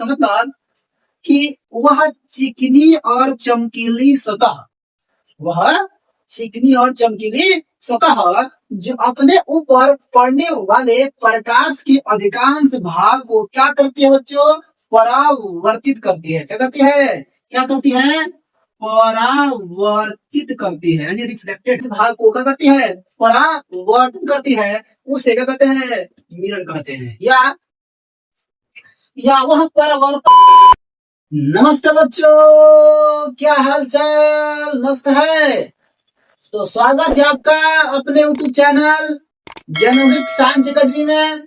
तो मतलब कि वह चिकनी और चमकीली सतह, वह चिकनी और चमकीली सतह जो अपने ऊपर पड़ने वाले प्रकाश के अधिकांश भाग को क्या करती है बच्चों? परावर्तित करती है। क्या करती है? क्या करती है? परावर्तित करती है, यानी रिफ्लेक्टेड भाग को क्या करती है? परावर्तित करती है। उसे क्या कहते हैं? मिरर कहते हैं, या वह परावर्तन। नमस्ते बच्चों, क्या हाल चाल? मस्त है। तो स्वागत है आपका अपने यूट्यूब चैनल जेनोविक साइंस अकेडमी में।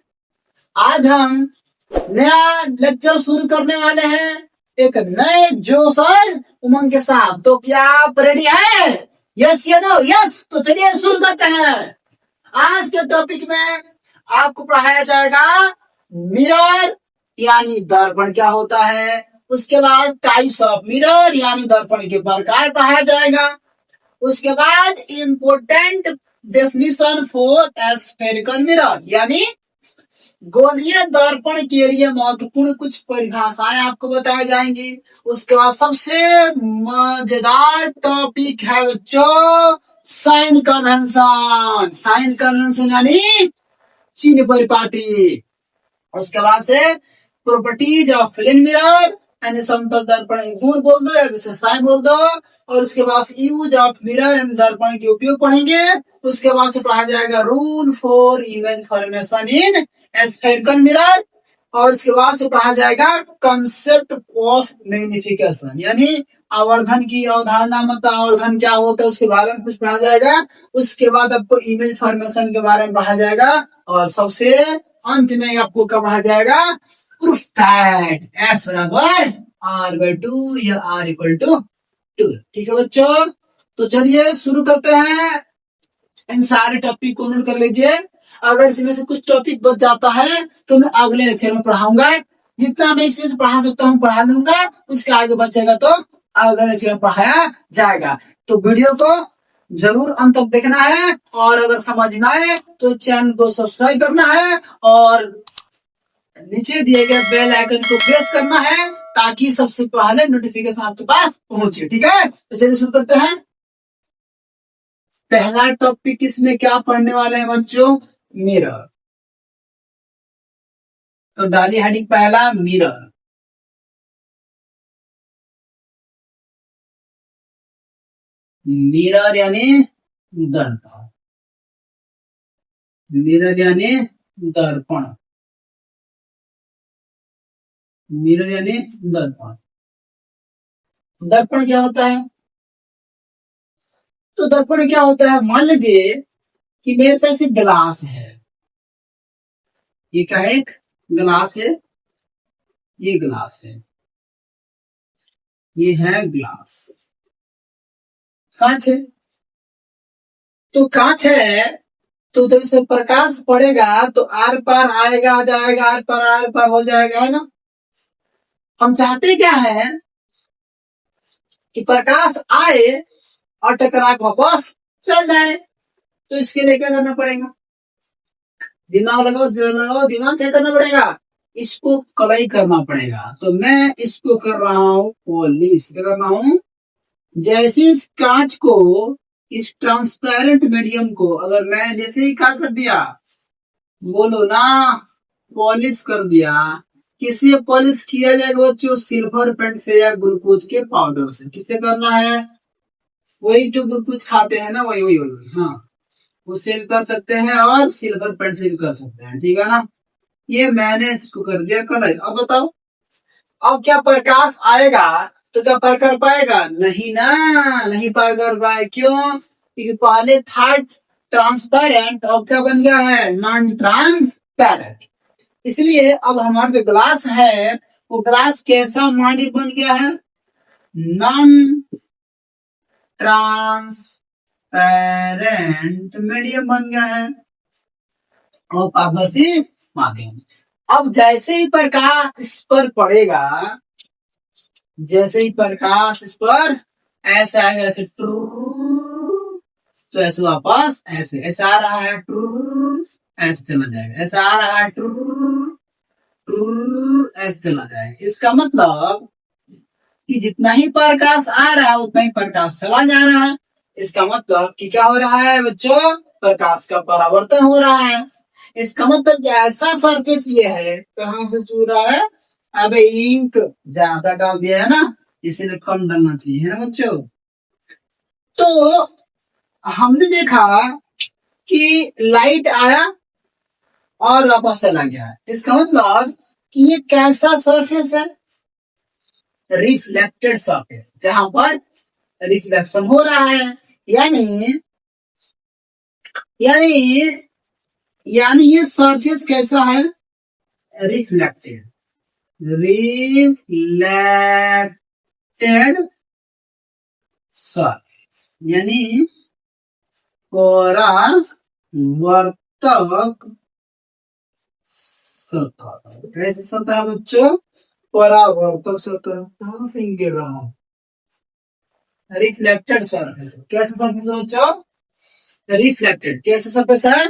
आज हम नया लेक्चर शुरू करने वाले हैं, एक नए जोश और उमंग के साथ। तो क्या आप रेडी है? यस या नो? यस। तो चलिए शुरू करते हैं। आज के टॉपिक में आपको पढ़ाया जाएगा मिरर यानी दर्पण क्या होता है, उसके बाद टाइप्स ऑफ मिरर यानी दर्पण के प्रकार पढ़ाया जाएगा, उसके बाद important definition for spherical mirror यानी गोलीय दर्पण के लिए महत्वपूर्ण कुछ परिभाषाएं आपको बताई जाएंगी। उसके बाद सबसे मजेदार टॉपिक है बच्चों साइन कन्वेंशन। साइन कन्वेंशन यानी चिन्ह परिपाटी। उसके बाद से प्रॉपर्टीज ऑफ प्लेन मिरर यानी समतल दर्पण गुण बोल दो या विशेषताएं बोल दो। और उसके बाद यूज ऑफ मिरर एंड दर्पण के उपयोग पढ़ेंगे। उसके बाद से पढ़ा जाएगा rule for image formation in spherical mirror. और उसके बाद से पढ़ा जाएगा कंसेप्ट ऑफ मैग्निफिकेशन यानी आवर्धन की अवधारणा, मतलब आवर्धन क्या होता है उसके बारे में कुछ पढ़ा जाएगा। उसके बाद आपको इमेज फॉर्मेशन के बारे में पढ़ा जाएगा। और सबसे अंत में आपको क्या पढ़ा जाएगा? प्रूफ दैट F बराबर R/2 या R=2। ठीक है बच्चों, तो चलिए शुरू करते हैं। इन सारे टॉपिक को नोट कर लीजिए। अगर इसमें से कुछ टॉपिक बच जाता है तो मैं अगले लेक्चर में पढ़ाऊंगा। जितना मैं इसमें से पढ़ा सकता हूँ पढ़ा लूंगा, उसके आगे बचेगा तो अगले लेक्चर में पढ़ाया जाएगा। तो वीडियो को जरूर अंत तक देखना है, और अगर समझ में आए तो चैनल को सब्सक्राइब करना है और नीचे दिए गए बेल आइकन को प्रेस करना है ताकि सबसे पहले नोटिफिकेशन आपके पास पहुंचे। ठीक है, तो चलिए शुरू करते हैं। पहला टॉपिक इसमें क्या पढ़ने वाले हैं बच्चों? मिरर। तो डाली हेडिंग पहला मिरर। मिरर यानी दर्पण। मिरर यानी दर्पण। मिरर यानी दर्पण। दर्पण क्या होता है? तो दर्पण क्या होता है, मान लीजिए कि मेरे पास एक गिलास है। ये क्या है? एक गिलास है। ये गिलास है, ये है गिलास। कांच है। तो कांच है तो जब इसे प्रकाश पड़ेगा तो आर पार आएगा जाएगा, आर पार हो जाएगा, है ना। हम चाहते क्या है कि प्रकाश आए और टकरा के वापस चल जाए। तो इसके लिए क्या करना पड़ेगा? दिमाग लगाओ, दिमाग क्या करना पड़ेगा? इसको कलई करना पड़ेगा। तो मैं इसको कर रहा हूँ पॉलिश। क्या कर रहा हूँ? जैसे इस कांच को, इस ट्रांसपेरेंट मीडियम को अगर मैं जैसे ही क्या कर दिया, बोलो ना, पॉलिश कर दिया। किससे पॉलिश किया जाएगा बच्चों? सिल्वर पेंट से या ग्लूकोज के पाउडर से। किससे करना है? वही जो ग्लूकोज खाते हैं ना, वही वही वही। हाँ, उससे भी कर सकते हैं और सिल्वर पेंट से भी कर सकते हैं। ठीक है ना। ये मैंने इसको कर दिया कलर। अब बताओ, अब क्या प्रकाश आएगा तो क्या पार कर पाएगा? नहीं ना, नहीं पार कर पाए। क्यों? क्योंकि पहले था ट्रांसपेरेंट, अब क्या बन गया है? Non transparent. इसलिए अब हमारा जो ग्लास है वो ग्लास कैसा मॉडल बन गया है? नॉन ट्रांसपेरेंट मीडियम बन गया है और पारदर्शी माध्यम। अब जैसे ही प्रकाश इस पर पड़ेगा, जैसे ही प्रकाश इस पर ऐसे आएगा, ऐसे तो ऐसे वापस ऐसे ऐसे आ रहा है, ऐसे चला जाएगा। ऐसा आ रहा है, ऐसे चला जाएगा। इसका मतलब कि जितना ही प्रकाश आ रहा है उतना ही प्रकाश चला जा रहा है। इसका मतलब कि क्या हो रहा है बच्चों, प्रकाश का परावर्तन हो रहा है। इसका मतलब कि ऐसा सरफेस ये है, कहां से छू रहा है, अब इंक ज्यादा डाल दिया है ना, इसीलिए कम डालना चाहिए, है ना बच्चों। तो हमने देखा कि लाइट आया और वापस चला गया। इसका मतलब कि ये कैसा सरफेस है, रिफ्लेक्टेड सरफेस, जहां पर रिफ्लेक्शन हो रहा है। यानी यानी यानी ये सरफेस कैसा है, रिफ्लेक्टेड, रिफ्लेक्टेड सरफेस, यानी परावर्तक सतह। कैसे सतह बच्चों, परावर्तक सतह। कहां से गिर रहा हूं, रिफ्लेक्टेड सरफेस। कैसे सरफेस है बच्चों, रिफ्लेक्टेड। कैसे सरफेस है,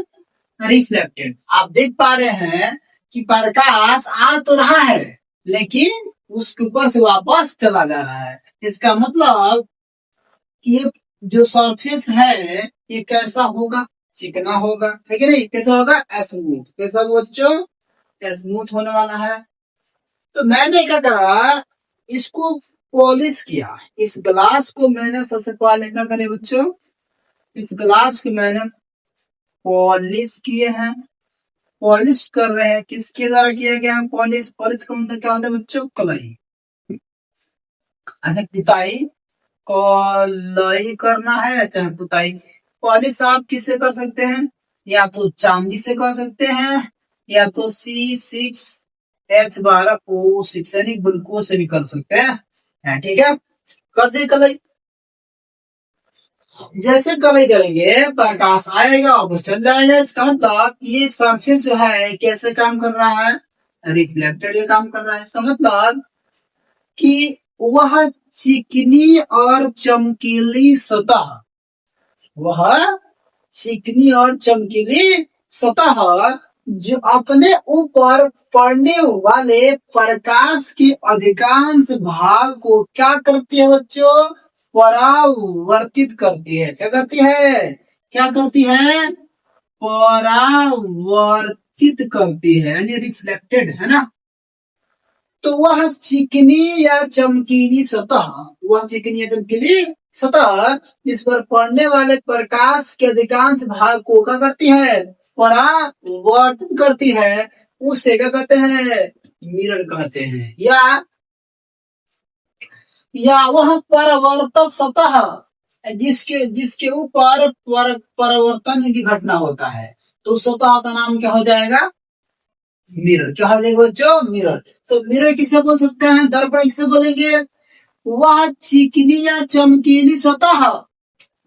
रिफ्लेक्टेड। आप देख पा रहे हैं कि प्रकाश आ तो रहा है लेकिन उसके ऊपर से वापस चला जा रहा है। इसका मतलब कि ये जो सरफेस है ये कैसा होगा, चिकना होगा, है कि नहीं। कैसा होगा, स्मूथ। कैसा होगा बच्चों, स्मूथ होने वाला है। तो मैंने क्या करा, इसको पॉलिश किया। इस ग्लास को मैंने सबसे पहले क्या करे बच्चों, इस ग्लास को मैंने पॉलिश किए हैं। पॉलिश कर रहे हैं, किसके द्वारा किया गया है पॉलिश। पॉलिश का मतलब क्या होता है बच्चों, कलई। अच्छा, पुताई, कलई करना है चाहे पुताई। पॉलिश आप किससे कर सकते हैं, या तो चांदी से कर सकते हैं, या तो C6H12O6 यानी ग्लूकोज से भी कर सकते हैं। ठीक है, कर दे कलई। जैसे कलई करेंगे प्रकाश आएगा और चल जाएगा। इसका मतलब ये सरफेस जो है कैसे काम कर रहा है, रिफ्लेक्टेड ये काम कर रहा है। इसका मतलब कि वह चिकनी और चमकीली सतह, वह चिकनी और चमकीली सतह जो अपने ऊपर पड़ने वाले प्रकाश के अधिकांश भाग को क्या करती है बच्चों, परावर्तित करती है। क्या करती है, क्या करती है, परावर्तित करती है, यानी रिफ्लेक्टेड, है ना। तो वह चिकनी या चमकीली सतह, वह चिकनी या चमकीली सतह जिस पर पड़ने वाले प्रकाश के अधिकांश भाग को क्या करती है, परावर्तित करती है, उसे क्या कहते हैं, मिरर कहते हैं। या वह परावर्तक सतह जिसके जिसके ऊपर परावर्तन की घटना होता है, तो सतह का नाम क्या हो जाएगा, मिरर। क्या हो जाएगा बच्चों, मिरर। तो मिरर किसे बोल सकते हैं, दर्पण किसे बोलेंगे, वह चिकनी या चमकीली सतह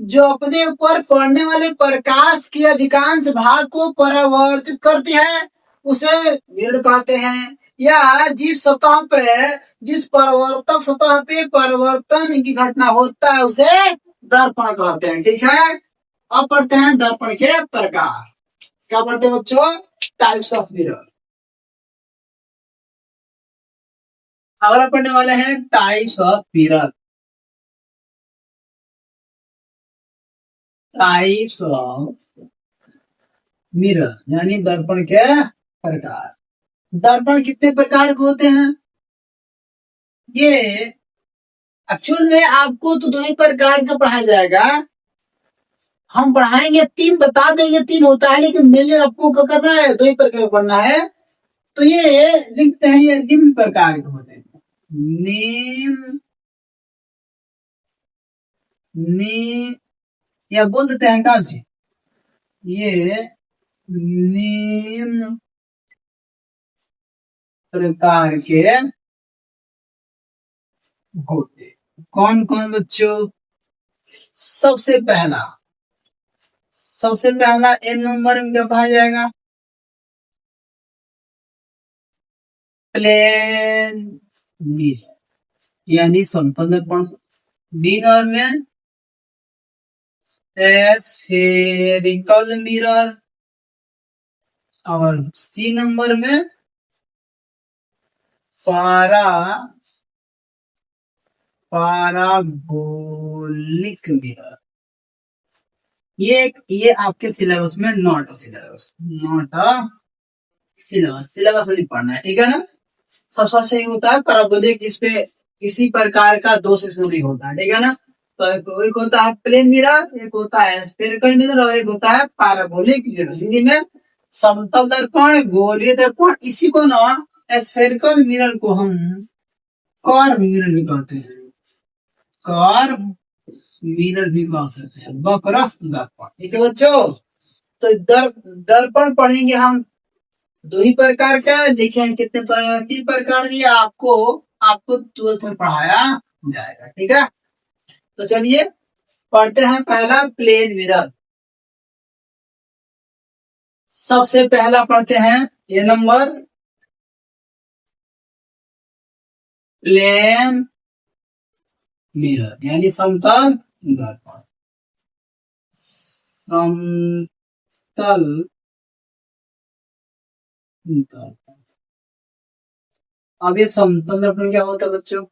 जो अपने ऊपर पड़ने वाले प्रकाश के अधिकांश भाग को परावर्तित करती है, उसे मिरर कहते हैं। या जिस सतह पे, जिस परावर्तक सतह पे परिवर्तन की घटना होता है उसे दर्पण कहते हैं। ठीक है, अब पढ़ते हैं दर्पण के प्रकार। क्या पढ़ते हैं बच्चों, टाइप्स ऑफ मिरर। अगला पढ़ने वाले हैं types of mirror. Types of mirror यानी दर्पण के प्रकार। दर्पण कितने प्रकार के होते हैं, ये एक्चुअल में आपको तो दो ही प्रकार का पढ़ाया जाएगा। हम पढ़ाएंगे तीन, बता देंगे तीन होता है, लेकिन मेरे आपको क्या करना है, दो ही प्रकार पढ़ना है। तो ये लिखते हैं, ये निम्न प्रकार के होते हैं। निम्न, या बोल देते हैं कहा से, ये निम्न प्रकार के होते। कौन कौन बच्चों, सबसे पहला एन नंबर में क्या कहा जाएगा, प्लेन मिरर यानी समतल दर्पण। मिरर में स्फेरिकल मिरर, और सी नंबर में पारा पाराबोलिक मिरर। ये आपके सिलेबस में नॉट सिलेबस सिलेबस नहीं पढ़ना है, ठीक है ना। सबसे सही होता है पैराबोलिक, जिसपे किसी प्रकार का दोष नहीं होता है, ठीक है ना। तो एक होता है प्लेन मिरर, एक होता है स्फेरिकल मिरर, और एक होता है पैराबोलिक मिरर। हिंदी में समतल दर्पण, गोलीय दर्पण, इसी को ना स्फेरिकल मिरर को हम कर्व मिरर भी कहते हैं, कर्व मिरर भी कह सकते हैं, वक्र दर्पण, ठीक है बच्चों। तो दर्पण पढ़ेंगे हम दो ही प्रकार का, लिखे हैं कितने प्रकार, 3 प्रकार की आपको 12th में पढ़ाया जाएगा, ठीक है। तो चलिए पढ़ते हैं पहला प्लेन मिरर। सबसे पहला पढ़ते हैं ये नंबर, प्लेन मिरर यानी समतल दर्पण। समतल दर्पण। अब ये समतल दर्पण क्या होता है बच्चों?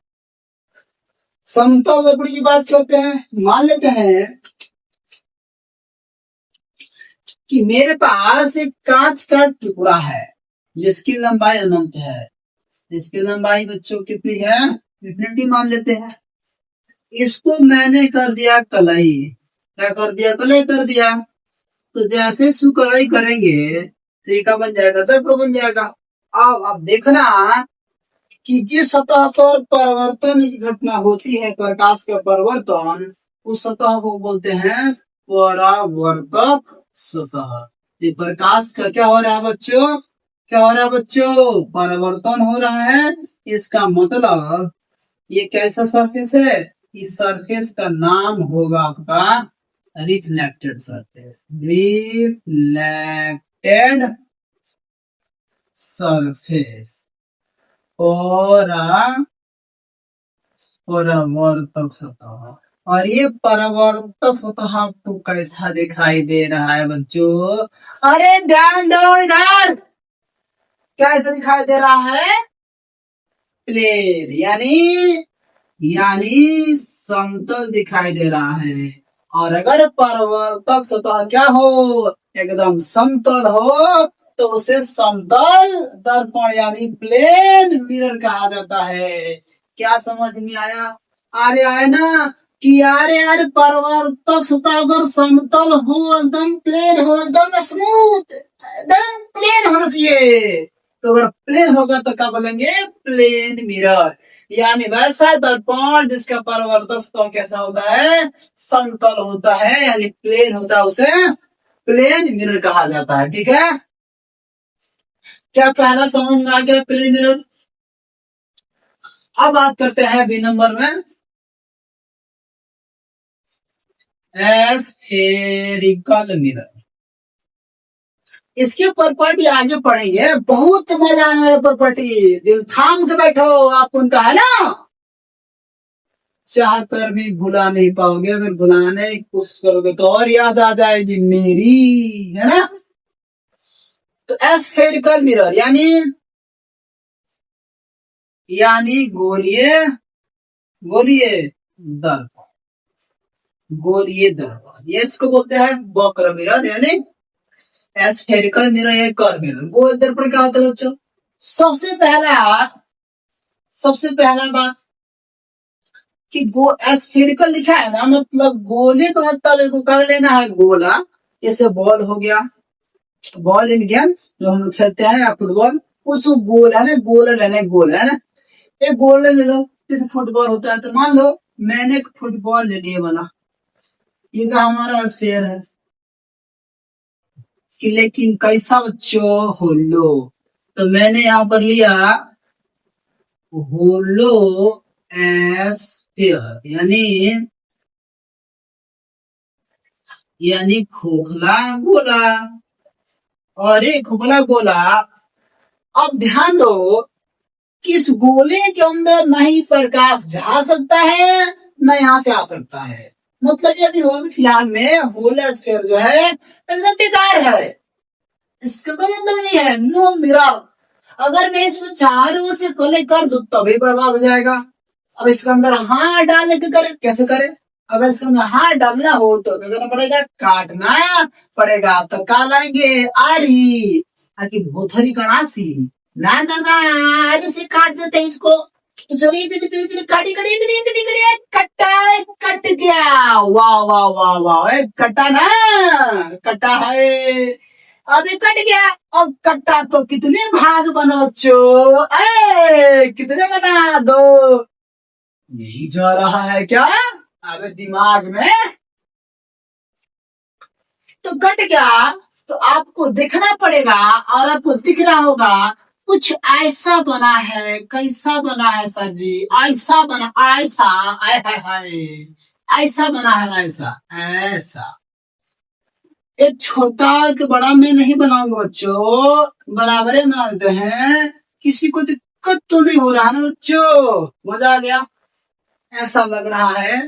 समतल दर्पण की बात करते हैं। मान लेते हैं कि मेरे पास एक कांच का टुकड़ा है जिसकी लंबाई अनंत है। इसकी लंबाई बच्चों कितनी है? इन्फिनिटी मान लेते हैं। इसको मैंने कर दिया कलई। क्या कर दिया? कलई कर दिया। तो जैसे सुकलई करेंगे तो ये क्या बन जाएगा? दर्पण बन जाएगा। अब देखना कि जिस सतह पर परिवर्तन की घटना होती है, प्रकाश का परिवर्तन, उस सतह को बोलते हैं परावर्तक सतह। ये प्रकाश का क्या हो रहा है बच्चों? क्या हो रहा है बच्चों? परिवर्तन हो रहा है। इसका मतलब ये कैसा सरफेस है? इस सरफेस का नाम होगा आपका रिफ्लेक्टेड सरफेस। रिफ्लेक्टेड सरफेस परावर्तक सतह। और ये परावर्तक सतह आपको कैसा दिखाई दे रहा है बच्चों? अरे ध्यान दो इधर। कैसा दिखाई दे रहा है? प्लेन यानी समतल दिखाई दे रहा है। और अगर परावर्तक सतह क्या हो? एकदम समतल हो तो उसे समतल दर्पण यानी प्लेन मिरर कहा जाता है। क्या समझ में आया? अरे आए ना कि यार परावर्तक सतह अगर समतल हो, एकदम प्लेन हो, एकदम स्मूथ, एकदम प्लेन होना चाहिए। तो अगर प्लेन होगा तो क्या बोलेंगे? Plane mirror. यानी वैसा दर्पण जिसका परावर्तक सतह कैसा होता है? समतल होता है, यानी प्लेन होता है, उसे प्लेन मिरर कहा जाता है, ठीक है। क्या पहला समझ में आ गया प्लेन मिरर? अब बात करते हैं बी नंबर में, स्फेरिकल मिरर। इसके प्रॉपर्टी आगे पढ़ेंगे, बहुत मजा आने वाला प्रॉपर्टी। दिल थाम के बैठो, आप उनका है ना, चाह कर भी भुला नहीं पाओगे। अगर भुलाने की कोशिश करोगे तो और याद आ जाएगी मेरी, है ना। तो स्फेरिकल मिरर यानी गोलीय दर्पण। गोलीय दर्पण ये इसको बोलते हैं वक्र मिरर, यानी स्फेरिकल मिरर या कर्व मिरर। गोल दर्पण क्या होता है बच्चों? सबसे पहला बात कि स्फेरिकल लिखा है ना, मतलब गोले का मतलब को कर लेना है गोला। जैसे बॉल हो गया, बॉल इन गेम जो हम लोग खेलते हैं फुटबॉल, उसको गोल है ना, गोल लेना है, गोल है ना। एक गोल ले लो, जैसे फुटबॉल होता है। तो मान लो मैंने एक फुटबॉल ले लिया बना, ये का हमारा स्फेयर है। कि लेकिन कैसा बच्चों? होलो। तो मैंने यहाँ पर लिया होलो स्फेयर, यानी खोखला गोला। और एक खोखला गोला। अब ध्यान दो, किस गोले के अंदर न ही प्रकाश जा सकता है न यहाँ से आ सकता है। मतलब ये अभी फिलहाल में होल स्फीयर जो है एकदम बेकार है, इसका कोई मतलब नहीं है, नो मिरर। अगर मैं इसको चारों से कलेक्ट कर दूं तभी बर्बाद हो जाएगा। अब इसके अंदर हाथ डालने के करे कैसे करे? अगर इसके अंदर हाथ डालना हो तो क्या करना पड़ेगा? काटना पड़ेगा। तो का लाएंगे? आरी आकी भोथरी कड़ासी। ना ना ना, आरी से काट देते हैं इसको। तो चलिए धीरे धीरे धीरे काटी कटी कटी कटी कटी कट्टा कट गया। वाह वाह वाह वाह, कटा ना, कटा है। अभी कट गया। अब कट्टा तो कितने भाग बना बच्चों? कितने बना? दो। यही जा रहा है क्या अबे दिमाग में? तो कट गया तो आपको देखना पड़ेगा और आपको दिख रहा होगा कुछ ऐसा बना है। कैसा बना है सर जी? ऐसा बना, ऐसा, आय हाय हाय, ऐसा बना है, ऐसा ऐसा। एक छोटा एक बड़ा में नहीं बनाऊंगा बच्चों, बराबर में बना देते हैं। किसी को दिक्कत तो नहीं हो रहा ना बच्चों? मजा आ गया। ऐसा लग रहा है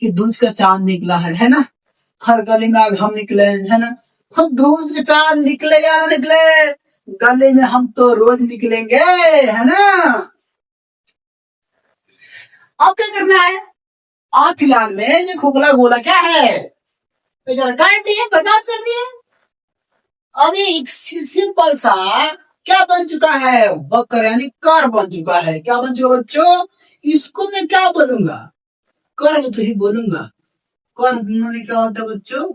कि दूज का चांद निकला है ना? हर गली में आज हम निकले है ना? खुद दूज का चांद निकले या ना निकले, गली में हम तो रोज निकलेंगे, है ना? अब क्या करना है? आप फिलहाल में ये खोखला गोला क्या है? जरा काट दिए, बर्बाद कर दिए। अभी एक सिंपल सा क्या बन चुका है? बकर यानी कार बन चुका है। क्या बन चुका बच्चों? इसको मैं क्या बोलूंगा? कर्म तो ही बोलूंगा। कर्म माने क्या होता है बच्चों?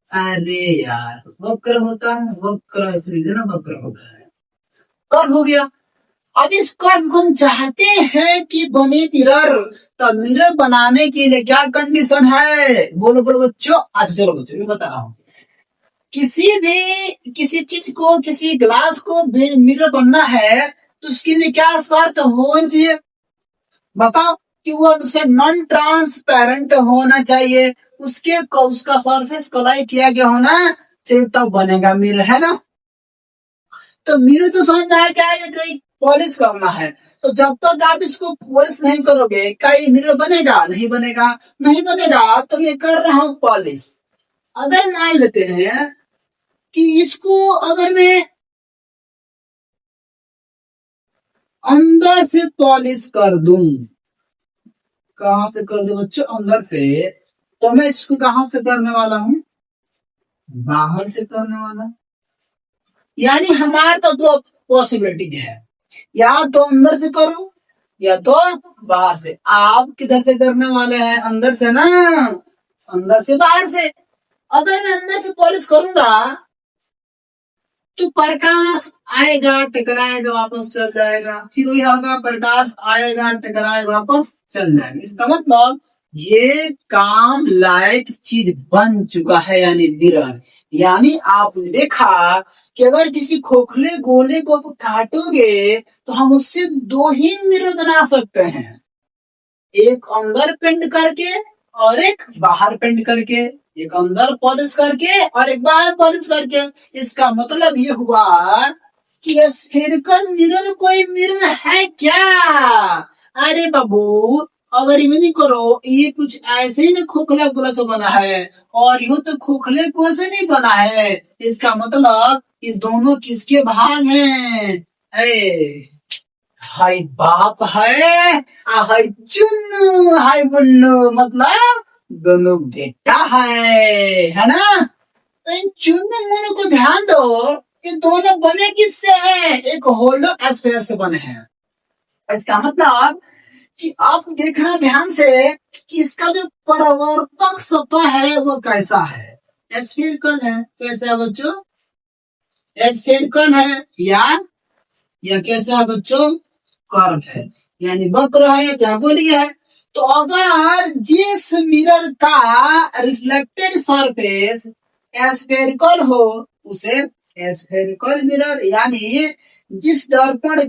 अरे यार, वक्र होता है, वक्र इसलिए ना वक्र होता है। कर्म हो गया। अब इस कर्म को हम चाहते हैं कि बने मिरर। तो मिरर बनाने के लिए क्या कंडीशन है? बोलो बोलो बच्चों। अच्छा चलो बच्चों मैं बता रहा हूँ। किसी चीज को, किसी ग्लास को मिरर बनना है तो उसके लिए क्या शर्त होनी चाहिए? बताओ। कि वो उसे नॉन ट्रांसपेरेंट होना चाहिए, उसका सरफेस कलाई किया गया होना चाहिए, तब बनेगा मिरर, है ना? तो मिरर तो समझ में आया क्या है? कहीं पॉलिश करना है। तो जब तक आप इसको पॉलिश नहीं करोगे क्या ये मिरर बनेगा? नहीं बनेगा। नहीं बनेगा तो मैं कर रहा हूँ पॉलिश। अगर मान लेते हैं कि इसको अगर मैं अंदर से पॉलिश कर दूं, कहां से कर दूं बच्चों? अंदर से। तो मैं इसको कहां से करने वाला हूँ? बाहर से करने वाला। यानी हमारे तो दो पॉसिबिलिटी है, या तो अंदर से करो या तो बाहर से। आप किधर से करने वाले हैं? अंदर से ना, अंदर से बाहर से। अगर मैं अंदर से पॉलिश करूंगा तो प्रकाश आएगा, टकराएगा, वापस चल जाएगा। फिर वही होगा, प्रकाश आएगा, टकराएगा, वापस चल जाएगा। इसका मतलब ये काम लायक चीज बन चुका है, यानी मिरर। यानी आपने देखा कि अगर किसी खोखले गोले को काटोगे तो हम उससे दो ही मिरर बना सकते हैं, एक अंदर पेंट करके और एक बाहर पेंट करके। एक अंदर पॉलिश करके और एक बाहर पॉलिश करके। इसका मतलब ये हुआ कि स्फेरिकल मिरर कोई मिरर है क्या? अरे बाबू, अगर इमेजिन करो ये कुछ ऐसे ही ना खोखला गोला से बना है, और यू तो खोखले गोले से नहीं बना है। इसका मतलब इस दोनों किसके भाग हैं? हाय बाप है, हाय चुन्नू, हाय मुन्नू, मतलब दोनों बेटा है ना? तो इन चुन्नू मुन्नू को ध्यान दो, ये दोनों बने किससे हैं? एक होलो एस्फेयर से बने हैं। इसका मतलब कि आप देखना ध्यान से कि इसका जो परावर्तक सतह है वो कैसा है? एस्फेरिकल है। कैसा है बच्चों? एस्फेरिकल है या कैसा है बच्चों? कर्व है, यानी वक्र है, चाहे गोलीय है। तो अगर जिस मिरर का रिफ्लेक्टेड सरफेस एस्फेरिकल हो उसे एस्फेरिकल मिरर, यानी जिस दर्पण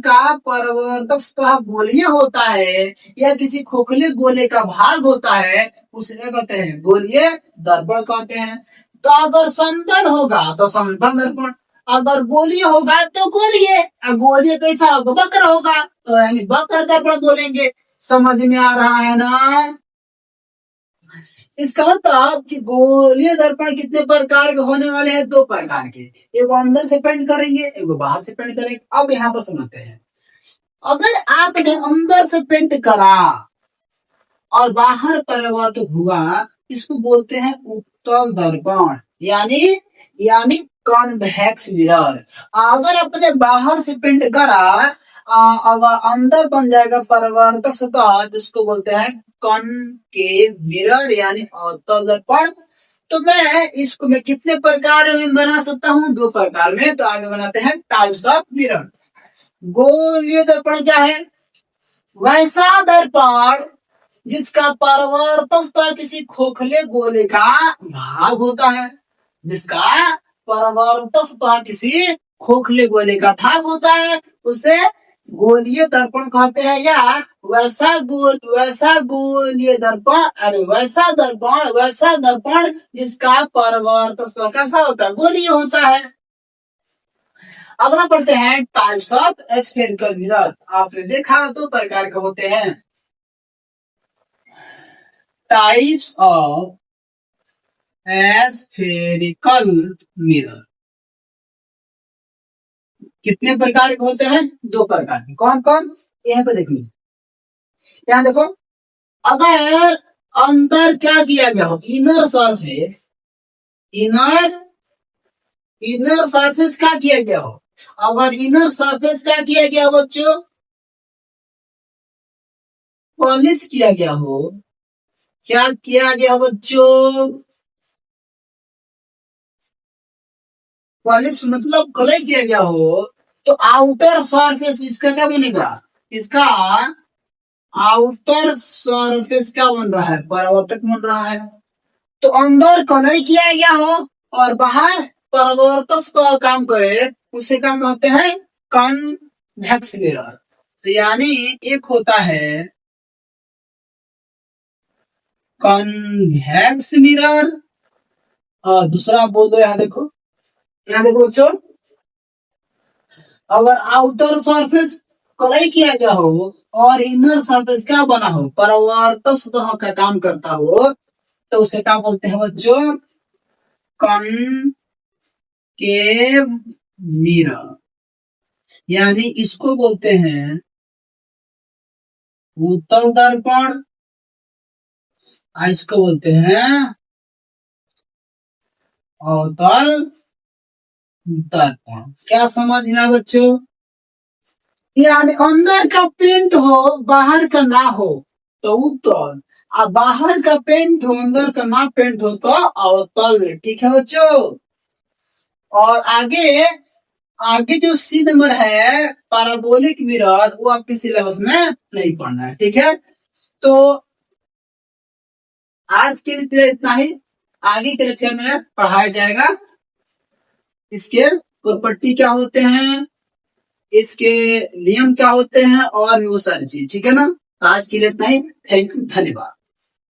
का परावर्तक सतह गोलीय होता है या किसी खोखले गोले का भाग होता है उसे कहते हैं गोलीय दर्पण कहते हैं। तो अगर समतल होगा तो समतल दर्पण, अगर गोलीय होगा तो गोलीय, और गोलीय कैसा होगा? वक्र होगा, तो यानी वक्र दर्पण बोलेंगे। समझ में आ रहा है ना? इसका मतलब कि गोलीय दर्पण कितने प्रकार के होने वाले हैं? 2 प्रकार के, एक अंदर से पेंट करेंगे, एक बाहर से पेंट करेंगे। अब यहाँ पर समझते हैं, अगर आपने अंदर से पेंट करा और बाहर परावर्तित हुआ, इसको बोलते हैं उत्तल दर्पण, यानी कॉन्वेक्स मिरर। अगर अपने बाहर से पेंट करा, अगर अंदर बन जाएगा परावर्तक सतह, जिसको बोलते हैं कॉनकेव मिरर यानी अवतल दर्पण। तो मैं कितने प्रकार में बना सकता हूँ? 2 प्रकार में। तो आगे बनाते हैं टाइप्स ऑफ मिरर। गोलीय दर्पण क्या है? वैसा दर्पण जिसका परावर्तक सतह किसी खोखले गोले का भाग होता है, जिसका परावर्तक सतह किसी खोखले गोले का भाग होता है, उसे गोलीय दर्पण कहते हैं। या वैसा गोलीय दर्पण, वैसा दर्पण जिसका परावर्तक सतह कैसा होता है? गोलीय होता है। अगला पढ़ते हैं टाइप्स ऑफ स्फेरिकल मिरर। आपने देखा 2 प्रकार के होते हैं। टाइप्स ऑफ स्फेरिकल मिरर कितने प्रकार के होते हैं? 2 प्रकार के। कौन कौन? यहाँ पे देख लीजिए, यहाँ देखो, अगर अंदर क्या किया गया हो, इनर सरफेस क्या किया गया हो, अगर इनर सरफेस क्या किया गया बच्चों? पॉलिश किया गया हो। क्या किया गया बच्चों? पॉलिश मतलब कलर किया गया हो, तो आउटर सरफेस इसका क्या बनेगा? इसका आउटर सरफेस क्या बन रहा है? परावर्तक बन रहा है। तो अंदर कलर किया गया हो और बाहर परावर्तक का काम करे, उसे क्या कहते हैं? Convex mirror. तो यानी एक होता है कॉन्वेक्स मिरर और दूसरा बोल दो। यहाँ देखो बच्चों, अगर आउटर सरफेस कलर किया गया हो और इनर सरफेस क्या बना हो? परावर्तक सतह का काम करता हो, तो उसे क्या बोलते हैं बच्चों? Concave mirror. यानी इसको बोलते हैं उत्तल दर्पण, इसको बोलते हैं अवतल दर्पण। क्या समझ में बच्चों? यानी अंदर का पेंट हो, बाहर का ना हो, तो उत्तल। अब बाहर का पेंट हो, अंदर का ना पेंट हो, तो अवतल। ठीक है बच्चों? और आगे जो सी नंबर है पैराबोलिक मिरर, वो आपके सिलेबस में नहीं पढ़ना है। ठीक है? तो आज के लिए इतना ही। आगे के लेक्चर में पढ़ाया जाएगा इसके प्रॉपर्टी क्या होते हैं, इसके नियम क्या होते हैं, और भी वो सारी चीज। ठीक है ना? आज के लिए इतना ही। थैंक यू, धन्यवाद।